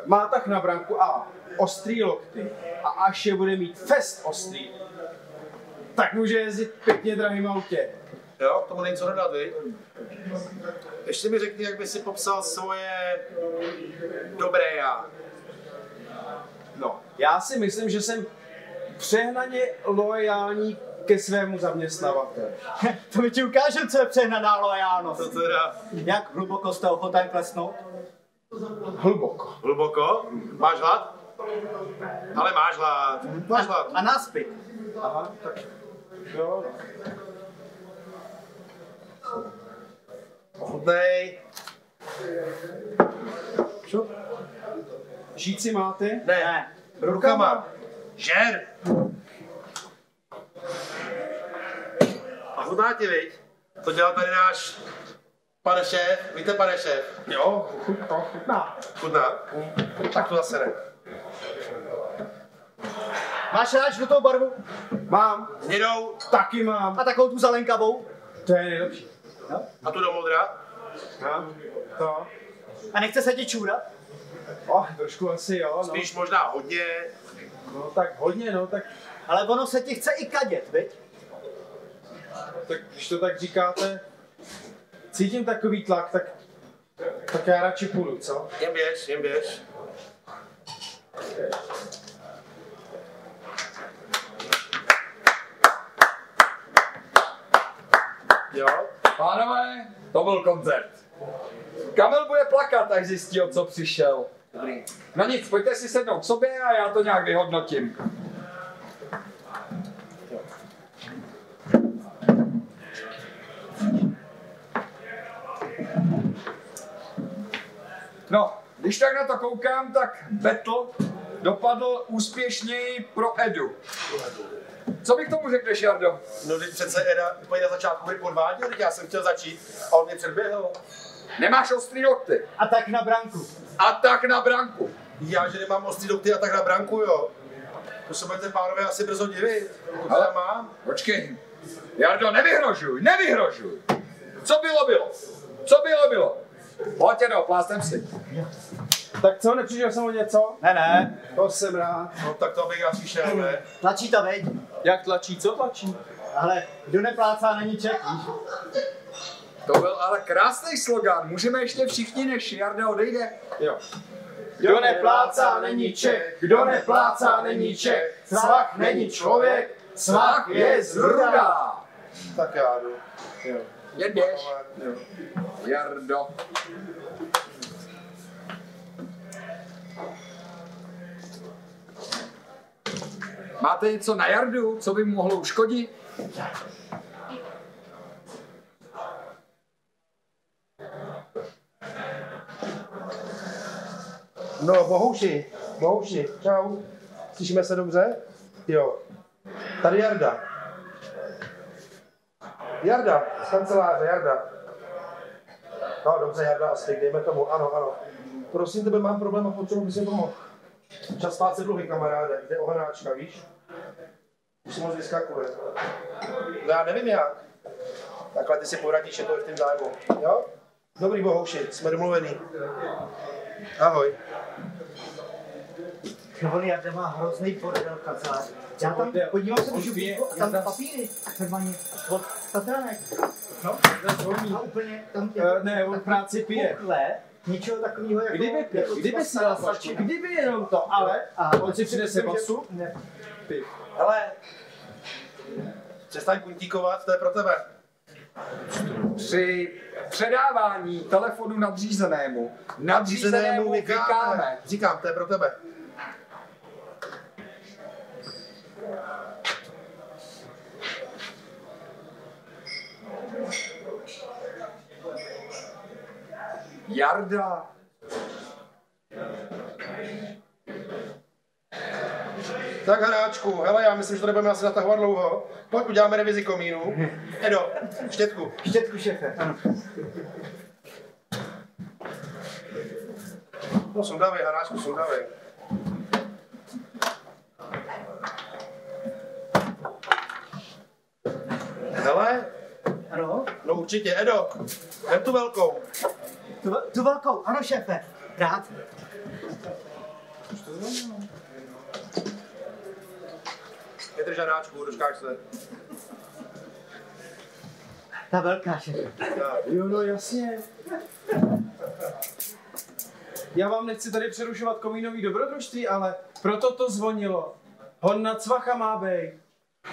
Má tak na branku a ostrý lokty a až je bude mít fest ostrý, tak může jezdit pěkně drahým autě. Jo, k tomu není co dodat, viď? Ještě mi řekni, jak by si popsal svoje dobré já. No, já si myslím, že jsem přehnaně loajální ke svému zaměstnavateli. To mi ti ukážem, co je přehnaná loajálnost. To teda Jak hluboko jste ochoten klesnout? Hluboko. hluboko? Máš hlad? Ale máš hlad. Máš hlad. A náspět. Aha, tak jo. Ochutnej. Co? Žíci máte? Ne. Rukama. Žer. A chutná ti, viď? To dělá tady náš pane šéf. Víte, pane šéf? Jo, chutná. Chutná? Tak to zase ne. Máš rád žlutou barvu? Mám. Hnědou Taky mám. A takovou tu zelenkavou? To je nejlepší. a tu do modra. No, to. A nechce se ti čůrat? Trošku asi jo, no. Spíš možná hodně. No tak hodně, no tak... Ale ono se ti chce i kadět, viď? Tak když to tak říkáte, cítím takový tlak, tak já radši půjdu, co? Jen běž. Jo? Pánové, to byl koncert. Kamil bude plakat, až zjistí, o co přišel. Dobrý. No nic, pojďte si sednout k sobě a já to nějak vyhodnotím. No, když tak na to koukám, tak battle dopadl úspěšněji pro Edu. Co bych tomu řekneš, Jardo? No teď přece Eda úplně na začátku mi podváděl, já jsem chtěl začít a on mě předběhl. Nemáš ostrý nokty. A tak na branku. A tak na branku. Já, že nemám ostrý nokty a tak na branku, jo. To se budete pánové asi brzo divit. To Ale já mám. počkej. Jardo, nevyhrožuj. Co bylo. Pojď, Jardo, plástem si. Tak co, nepřišel jsem o něco? Ne. To jsem rád. No tak to bych asi šel, ne? Tlačí to, viď? Jak tlačí, co tlačí? Ale kdo neplácá, není Čech, víš? To byl ale krásný slogan. Můžeme ještě všichni, než Jarda odejde. Jo. Kdo neplácá, není Čech. Kdo neplácá, není Čech. Svah není člověk, svah je zruda. Tak já jdu. Jo. Jen běž. Jo. Jardo. Máte něco na Jardu, co by mu mohlo uškodit? No, Bohouši, čau. Slyšíme se dobře? Jo. Tady Jarda. Jarda, z kanceláře, Jarda. No, dobře, Jarda, asi dejme tomu, ano. Prosím tebe, mám problém a potřebuji, aby si pomohl. Čas spát se dluhy, kamaráde, jde o Hanáčka, víš? Už si moc vyskakuje. No já nevím jak. Takhle ty si poradíš, je to i v tom zájmu, jo? Dobrý Bohouši, jsme domluvený. Ahoj. On Jarda má hrozný bordel v kanceláři. Já tam podívám se do žubíku a tam papíry. Normálně od Tatranek. No, a úplně tam Ne, on práci pije. pukle, něčeho takového jako... Kdyby si dal stačit, kdyby jenom to, ale on si přinese basu. Ne. Hele, přestaň puntíkovat, to je pro tebe. Při předávání telefonu nadřízenému vykáme. Říkám, to je pro tebe. Jarda. Tak Hanáčku, hele, já myslím, že to nebudeme asi natahovat dlouho. Pojď, uděláme revizi komínu. Edo, štětku. Štětku, šéfe, ano. No sundavej, Hanáčku, sundavej. Hele, Ano? no určitě, Edo, jen tu velkou. Tu velkou, ano, šéfe. Rád. Vydrž, Hanáčku, dočkáš se. Ta velká, šéfe. Jo, no jasně. Já vám nechci tady přerušovat komínový dobrodružství, ale proto to zvonilo. Hon na Cvacha má bej.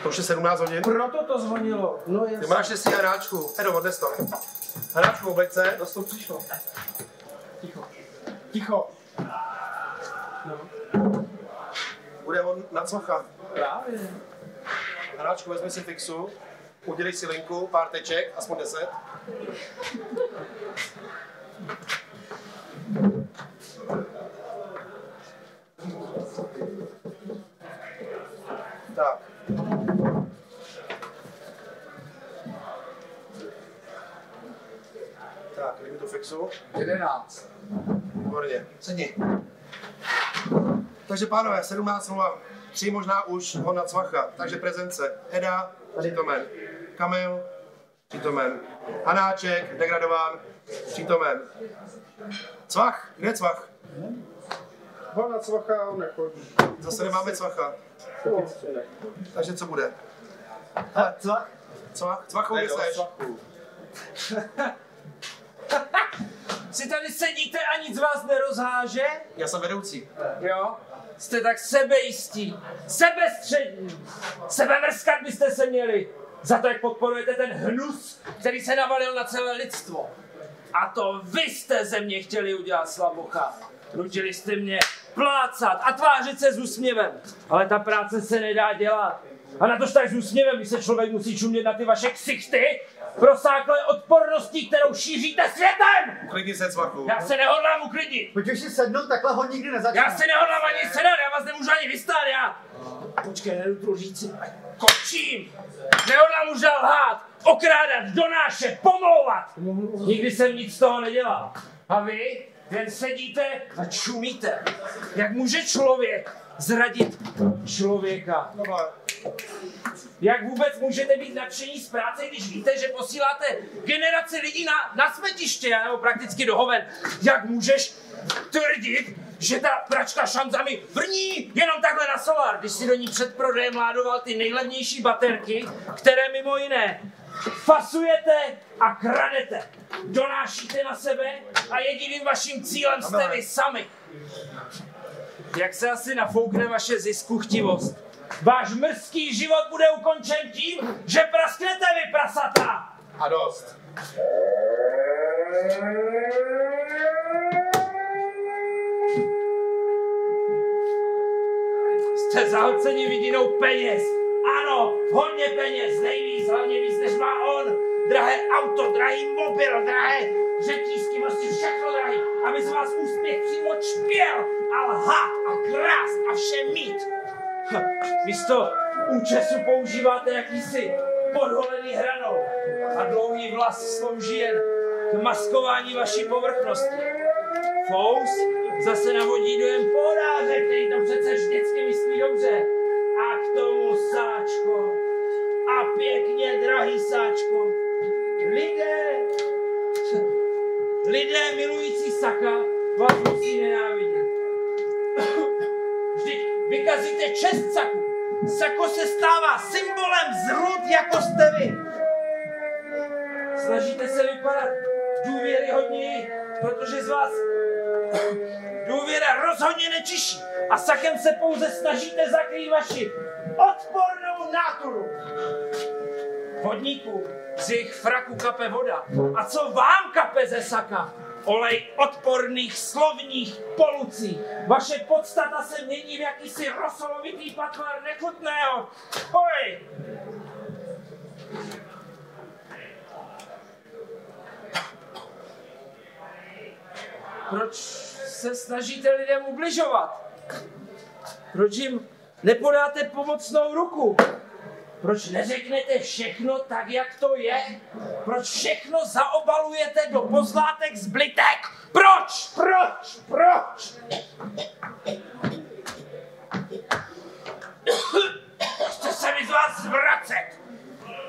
To už je 17 hodin. Proto to zvonilo. No Ty jasně. máš štěstí, Hanáčku. Edo, odnes to. Hanáčku, obleď se. To přišlo. Ticho. No. Bude on na Cvacha. Právě. Hanáčku, vezmi si fixu, udělej si linku, pár teček, aspoň 10. Tak. Tak, dej mi tu fixu. 11. Výborně. Sedni. Takže pánové, 17:03, možná už ho na Cvacha. Takže prezence. Eda, přítomen. Kamil, přítomen. Hanáček, degradován, přítomen. Cvach, kde je Cvach? Hona cvacha, on nechodí. Zase nemáme cvacha. Takže co bude? Cvachou neseš. Si tady sedíte a nic vás nerozháže? Já jsem vedoucí. Jo? Jste tak sebejistí, sebestřední. Sebemrskat byste se měli. Za to, jak podporujete ten hnus, který se navalil na celé lidstvo. A to vy jste ze mě chtěli udělat slabocha. Nutili jste mě plácat a tvářit se s úsměvem. Ale ta práce se nedá dělat. A na tož tak s úsměvem, když se člověk musí čumět na ty vaše ksichty, prosáklé odporností, kterou šíříte světem! Uklidni se, cvachu. Já se nehodlám uklidnit. Pojď už si sednout, takhle ho nikdy nezačne. Já se nehodlám ani sedat, já vás nemůžu ani vystát, já. Počkej, nedu říci, končím. Nehodlám už dál lhát, okrádat, donášet, pomlouvat. Nikdy jsem nic z toho nedělal. A vy jen sedíte a čumíte. Jak může člověk zradit člověka? Jak vůbec můžete být nadšení z práce, když víte, že posíláte generaci lidí na smetiště, nebo prakticky do hoven? Jak můžeš tvrdit, že ta pračka šanzami vrní jenom takhle na solár, když si do ní před prodejem ládoval ty nejlevnější baterky, které mimo jiné fasujete a kradete. Donášíte na sebe a jediným vaším cílem jste vy sami. Jak se asi nafoukne vaše ziskuchtivost? Váš mrzký život bude ukončen tím, že prasknete vy, prasata! A dost. Jste zahlceni vidinou peněz. Ano, hodně peněz, nejvíc, hlavně víc, než má on. Drahé auto, drahý mobil, drahé řetízky, prostě všechno drahý, aby z vás úspěch přímo čpěl a lhat a krást a vše mít. Místo účesu používáte jakýsi podholený hranou a dlouhý vlas slouží jen k maskování vaší povrchnosti. Fous zase navodí dojem pohodáře, který to přece vždycky myslí dobře. A k tomu sáčko. A pěkně drahý sáčko. Lidé milující saka vás musí nenávidět. Vždyť vykazíte čest saku. Sako se stává symbolem zrůd, jako jste vy. Snažíte se vypadat důvěryhodněji, protože z vás důvěra rozhodně nečiší. A sakem se pouze snažíte zakrýt vaši odpornou náturu. Vodníků z jejich fraku kape voda. A co vám kape ze saka? Olej odporných slovních polucí. Vaše podstata se mění v jakýsi rosolovitý patvar nechutného. Hoj! Proč se snažíte lidem ubližovat? Proč jim nepodáte pomocnou ruku? Proč neřeknete všechno tak, jak to je? Proč všechno zaobalujete do pozlátek z blitek? Proč? Proč? Proč? Chce se mi z vás zvracet.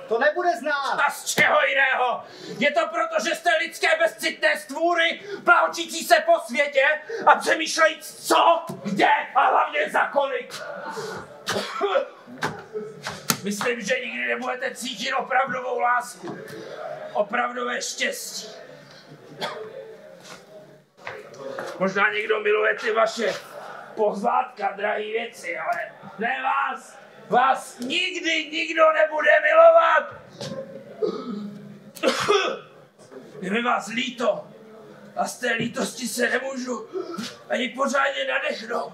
To nebude znát. A z čeho jiného? Je to proto, že jste lidské bezcitné stvůry, pláčící se po světě a přemýšlejíc co, kde a hlavně za kolik. Myslím, že nikdy nebudete cítit opravdovou lásku. Opravdové štěstí. Možná někdo miluje ty vaše pozlátka, drahý věci, ale ne vás. Vás nikdy nikdo nebude milovat. Je mi vás líto. A z té lítosti se nemůžu ani pořádně nadechnout.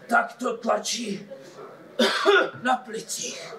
Tak to tlačí na plicích.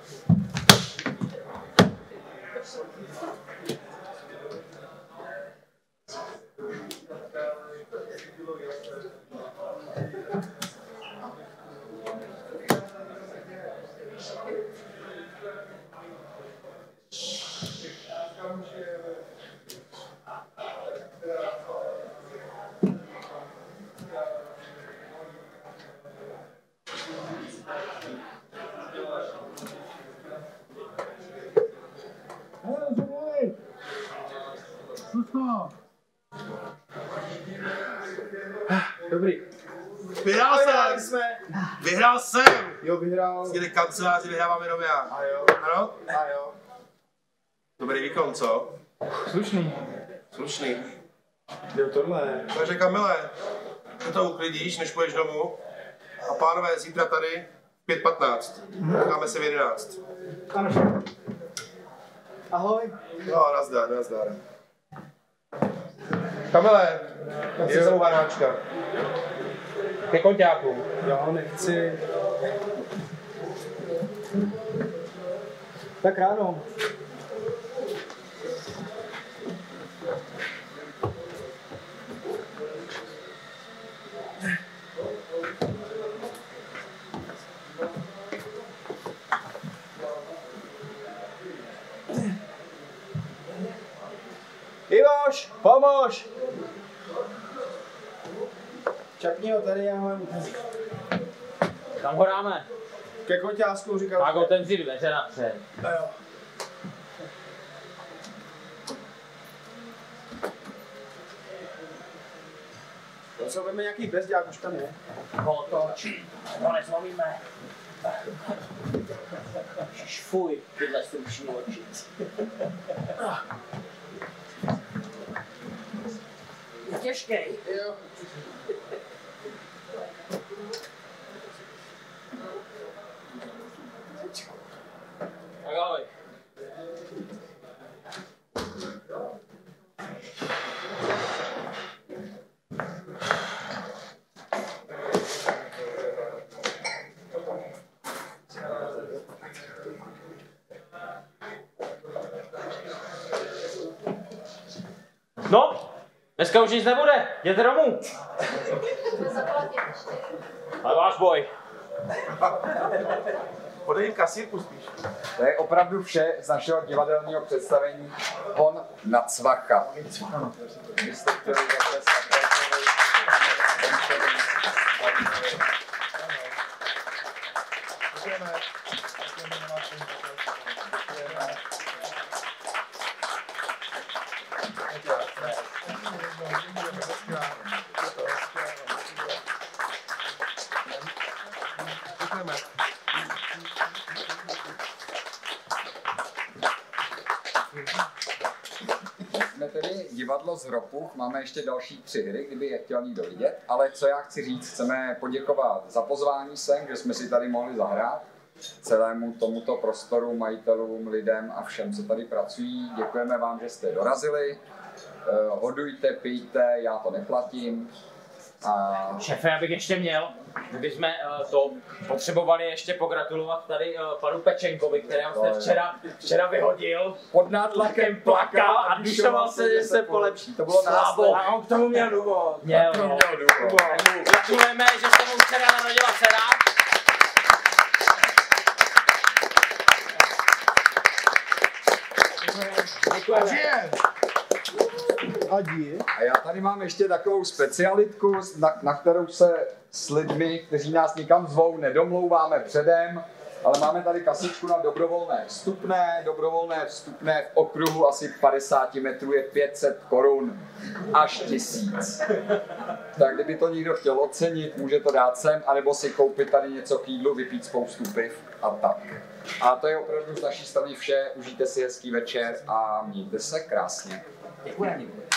Dobrý. Vyhrál jsem! Vyhrál jsem! Jo, vyhrál. Z těch kanceláři vyhrávám jenom já. A jo. Ano? A jo. Dobrý výkon, co? Slušný. Slušný. Jo, tohle. Takže Kamile, ty to uklidíš, než půjdeš domů. A pánové, zítra tady 5:15. Dáme se v 11. Ano. Ahoj. No, nazdar, nazdar. Kamile, tam si sebou vanáčka. Ke konťákům. Já ho nechci. Tak ráno. Ivoš, pomož! Čapni ho tady, já mám. Kam ho dáme? Ke koťásku říkal. Tak otevři dveře napřed. Jo. To se veme nějaký bezďák, už tam je. Otoč. To nezlomíme. Fuj, tyhle struční oči. Je těžký. Jo. Tak ahoj. No, dneska už nic nebude, jděte domů. Ale váš boj. Podej jim kasírku spíš. To je opravdu vše z našeho divadelního představení Hon na Cvacha. Vy jste chtěli takhle jsme tedy divadlo z Hropuch, máme ještě další 3 hry, kdyby je chtěl někdo vidět, ale co já chci říct, chceme poděkovat za pozvání sem, že jsme si tady mohli zahrát, celému tomuto prostoru, majitelům, lidem a všem, co tady pracují. Děkujeme vám, že jste dorazili, hodujte, pijte, já to neplatím. A... Šéfe, abych ještě měl, kdybychom to potřebovali ještě pogratulovat tady panu Pečenkovi, kterého jste včera vyhodil. Pod nátlakem plakal a dušoval se, že se polepší. To bylo Slabo. A on k tomu měl důvod. Měl, no. Gratulujeme, že se mu včera narodila dcera. Děkujeme. A já tady mám ještě takovou specialitku, na kterou se s lidmi, kteří nás někam zvou, nedomlouváme předem, ale máme tady kasičku na dobrovolné vstupné v okruhu asi 50 metrů je 500 korun až 1000. Tak kdyby to někdo chtěl ocenit, může to dát sem, anebo si koupit tady něco k jídlu, vypít spoustu piv a tak. A to je opravdu z naší strany vše, užijte si hezký večer a mějte se krásně. Děkujeme.